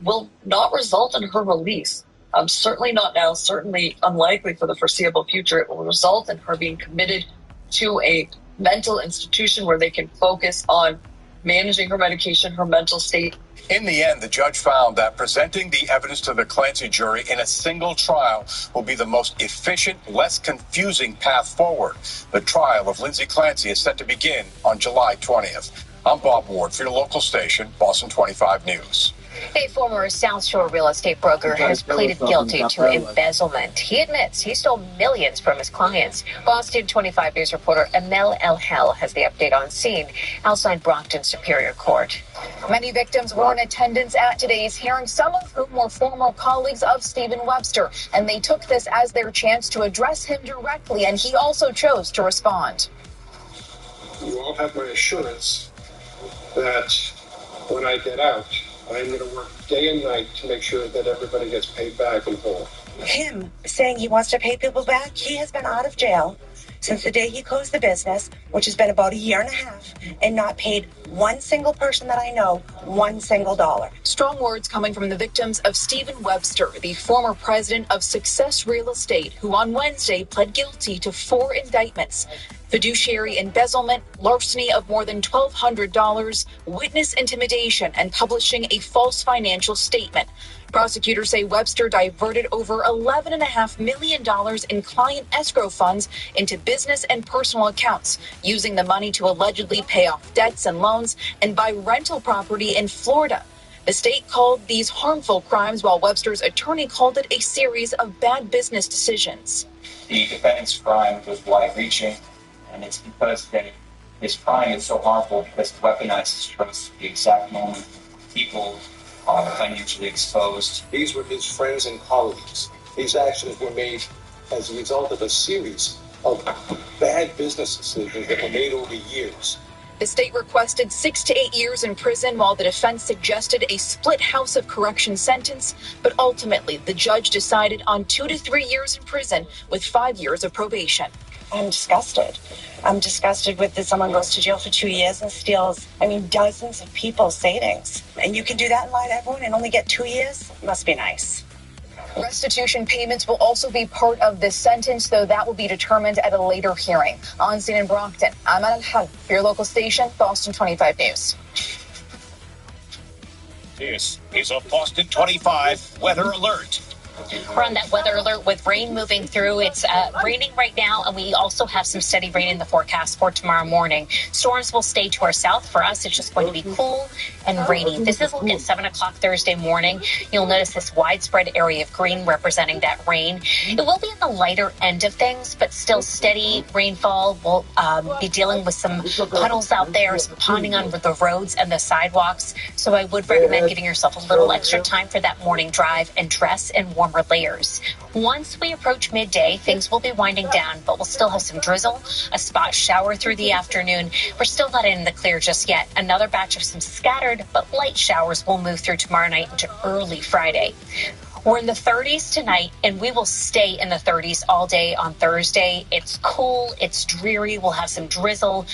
S7: will not result in her release. Certainly not now, certainly unlikely for the foreseeable future. It will result in her being committed to a mental institution where they can focus on managing her medication, her mental state.
S1: In the end, the judge found that presenting the evidence to the Clancy jury in a single trial will be the most efficient, less confusing path forward. The trial of Lindsay Clancy is set to begin on July 20th. I'm Bob Ward for your local station, Boston 25 News.
S11: A former South Shore real estate broker has pleaded guilty to embezzlement. He admits he stole millions from his clients. Boston 25 News reporter Amel El-Hel has the update on scene outside Brockton Superior Court.
S12: Many victims were in attendance at today's hearing, some of whom were former colleagues of Stephen Webster, and they took this as their chance to address him directly, and he also chose to respond.
S13: You all have my assurance that when I get out, I'm going to work day and night to make sure that everybody gets paid back in full.
S2: Him saying he wants to pay people back, he has been out of jail since the day he closed the business, which has been about a year and a half, and not paid one single person that I know one single dollar.
S12: Strong words coming from the victims of Stephen Webster, the former president of Success Real Estate, who on Wednesday pled guilty to 4 indictments: fiduciary embezzlement, larceny of more than $1,200, witness intimidation, and publishing a false financial statement. Prosecutors say Webster diverted over $11.5 million in client escrow funds into business and personal accounts, using the money to allegedly pay off debts and loans and buy rental property in Florida. The state called these harmful crimes, while Webster's attorney called it a series of bad business decisions.
S15: The defendant's crime was wide-reaching, and it's because his crime is so harmful because it weaponizes trust at the exact moment people are financially exposed.
S13: These were his friends and colleagues. These actions were made as a result of a series of bad business decisions that were made over years.
S12: The state requested 6 to 8 years in prison, while the defense suggested a split House of Correction sentence. But ultimately, the judge decided on 2 to 3 years in prison with 5 years of probation.
S2: I'm disgusted. I'm disgusted with that someone goes to jail for 2 years and steals, dozens of people's savings. And you can do that and lie to everyone and only get 2 years? Must be nice.
S12: Restitution payments will also be part of this sentence, though that will be determined at a later hearing. On scene in Brockton, I'm Amel El-Hel for your local station, Boston 25 News.
S21: This is a Boston 25 weather alert.
S9: We're on that weather alert with rain moving through. It's raining right now, and we also have some steady rain in the forecast for tomorrow morning. Storms will stay to our south. For us, it's just going to be cool and rainy. This is a look at 7 o'clock Thursday morning. You'll notice this widespread area of green representing that rain. It will be in the lighter end of things, but still steady rainfall. We'll be dealing with some puddles out there, some ponding on the roads and the sidewalks. So I would recommend giving yourself a little extra time for that morning drive and dress in warmer layers. Once we approach midday, things will be winding down, but we'll still have some drizzle, a spot shower through the afternoon. We're still not in the clear just yet. Another batch of some scattered but light showers will move through tomorrow night into early Friday. We're in the 30s tonight, and we will stay in the 30s all day on Thursday. It's cool, it's dreary, we'll have some drizzle.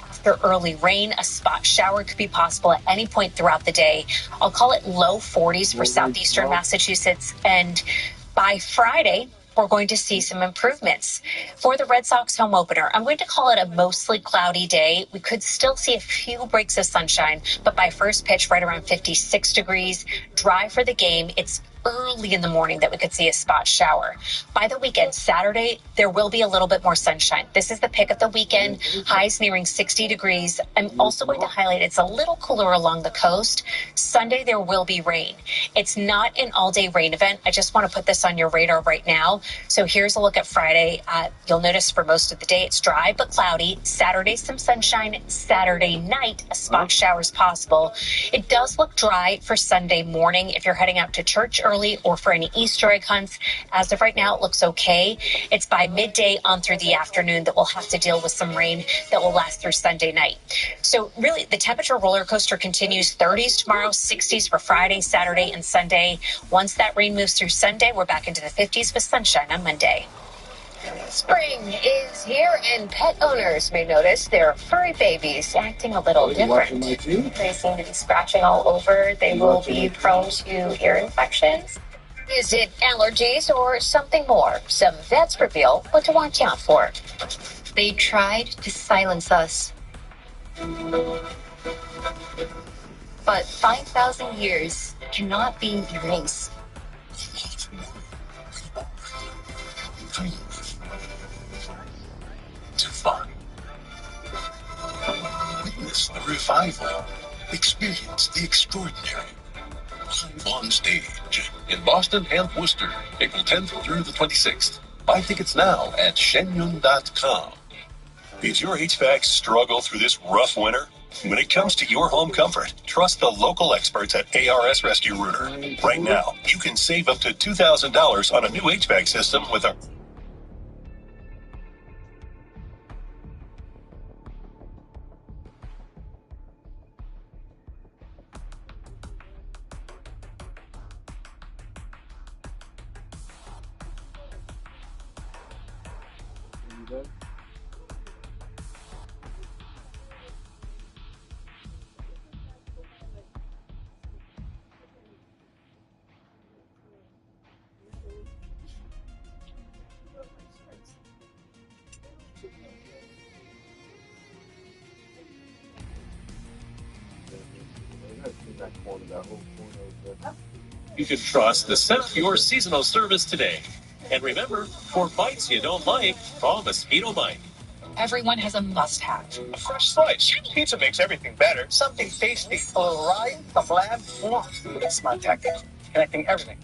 S9: After early rain, a spot shower could be possible at any point throughout the day. I'll call it low 40s for southeastern Massachusetts. And by Friday, we're going to see some improvements. For the Red Sox home opener, I'm going to call it a mostly cloudy day. We could still see a few breaks of sunshine, but by first pitch, right around 56 degrees. Dry for the game. It's early in the morning that we could see a spot shower. By the weekend, Saturday, there will be a little bit more sunshine. This is the pick of the weekend. Highs nearing 60 degrees. I'm also going to highlight it's a little cooler along the coast. Sunday, there will be rain. It's not an all-day rain event. I just want to put this on your radar right now. So here's a look at Friday. You'll notice for most of the day, it's dry but cloudy. Saturday, some sunshine. Saturday night, a spot shower is possible. It does look dry for Sunday morning if you're heading out to church early or for any Easter egg hunts. As of right now, it looks okay. It's by midday on through the afternoon that we'll have to deal with some rain that will last through Sunday night. So really, the temperature roller coaster continues. 30s tomorrow, 60s for Friday, Saturday, and Sunday. Once that rain moves through Sunday, we're back into the 50s with sunshine on Monday.
S11: Spring is here, and pet owners may notice their furry babies acting a little different. They seem to be scratching all over. They will be prone to ear infections. Is it allergies or something more? Some vets reveal what to watch out for.
S6: They tried to silence us. But 5,000 years cannot be erased.
S8: To fun. Witness the revival. Experience the extraordinary. Live on stage in Boston and Worcester, April 10th through the 26th. Buy tickets now at shenyun.com.
S10: Is your HVAC struggle through this rough winter? When it comes to your home comfort, trust the local experts at ARS Rescue Rooter. Right now, you can save up to $2,000 on a new HVAC system with a... You can trust the set of your seasonal service today. And remember, for bites you don't like, call Mosquito Mike.
S17: Everyone has a must-have.
S14: A fresh slice. Pizza makes everything better. Something tasty. A little rye, some lamb. Smart tech. Connecting everything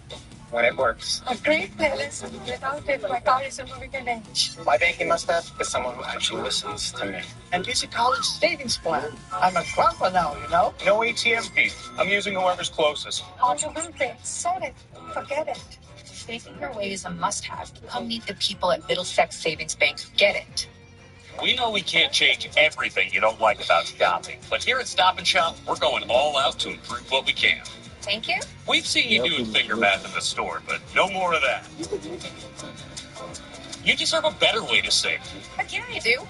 S14: when it works.
S17: A great playlist. Without it, my car isn't moving an inch.
S14: My banking must-have is someone who actually listens to me. And it's a college savings plan. I'm a grandpa now, you know? No ATM fees. I'm using whoever's closest.
S17: Absolutely. Said it. Forget it. Saving your way is a must-have. Come meet the people at Middlesex Savings Bank who get it.
S10: We know we can't change everything you don't like about shopping, but here at Stop & Shop, we're going all out to improve what we can.
S17: Thank you.
S10: We've seen you doing finger math in the store, but no more of that. You deserve a better way to save.
S17: But yeah, I do.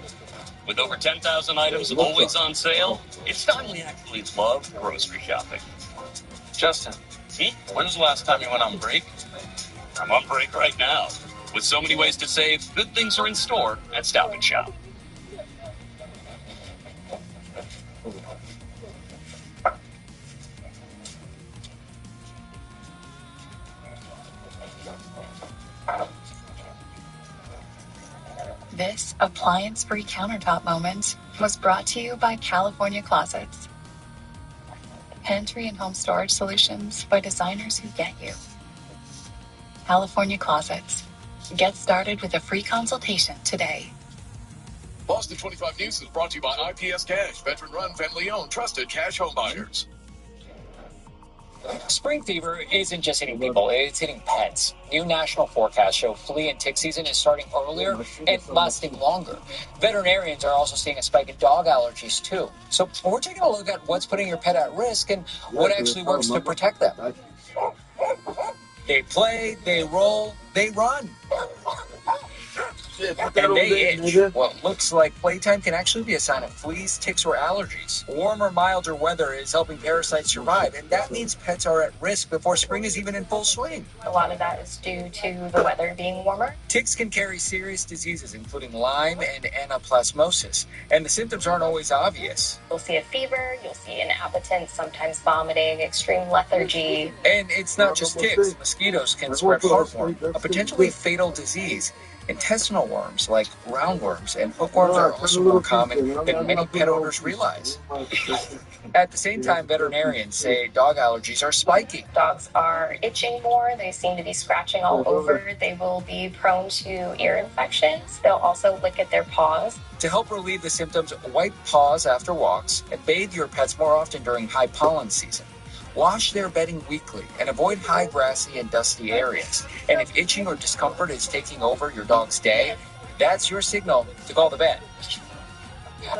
S10: With over 10,000 items always on sale, it's time we actually love grocery shopping.
S18: Justin, when was the last time you went on break?
S10: I'm on break right now. With so many ways to save, good things are in store at Stop & Shop.
S22: This appliance-free countertop moment was brought to you by California Closets. Pantry and home storage solutions by designers who get you. California Closets. Get started with a free consultation today.
S8: Boston 25 News is brought to you by IPS Cash, veteran-run, family-owned, trusted cash home buyers.
S4: Spring fever isn't just hitting people, it's hitting pets. New national forecasts show flea and tick season is starting earlier and lasting longer. Veterinarians are also seeing a spike in dog allergies too. So we're taking a look at what's putting your pet at risk and what actually works to protect them. They play, they roll, they run. And they itch. What looks like playtime can actually be a sign of fleas, ticks, or allergies. Warmer, milder weather is helping parasites survive, and that means pets are at risk before spring is even in full swing.
S9: A lot of that is due to the weather being warmer.
S4: Ticks can carry serious diseases, including Lyme and anaplasmosis, and the symptoms aren't always obvious.
S9: You'll see a fever, you'll see inappetence, sometimes vomiting, extreme lethargy.
S4: And it's not just ticks. Mosquitoes can spread heartworm, a potentially fatal disease. Intestinal worms like roundworms and hookworms are also more common than many pet owners realize. At the same time, veterinarians say dog allergies are spiking.
S9: Dogs are itching more. They seem to be scratching all over. They will be prone to ear infections. They'll also lick at their paws.
S4: To help relieve the symptoms, wipe paws after walks and bathe your pets more often during high pollen season. Wash their bedding weekly and avoid high grassy and dusty areas. And if itching or discomfort is taking over your dog's day, that's your signal to call the vet.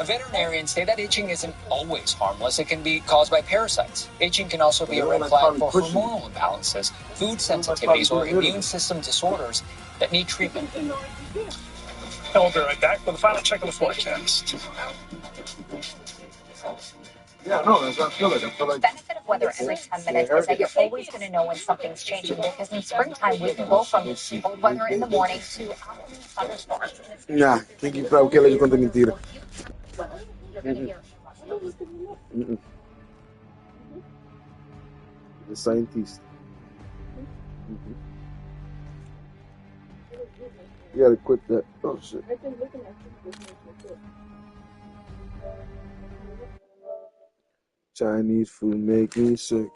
S4: Veterinarians say that itching isn't always harmless. It can be caused by parasites. Itching can also be a red flag for hormonal imbalances, food sensitivities, or immune system disorders that need treatment.
S14: We'll be right back with a final check of the forecast.
S12: The benefit of weather every 10 minutes is that you're always going to know when something's changing, because in springtime we can go from cold weather in the morning to afternoon thunderstorms.
S3: Nah, tem que ir pra o que ela conta mentira. The scientist. You gotta quit that. Oh shit. Chinese food make me sick.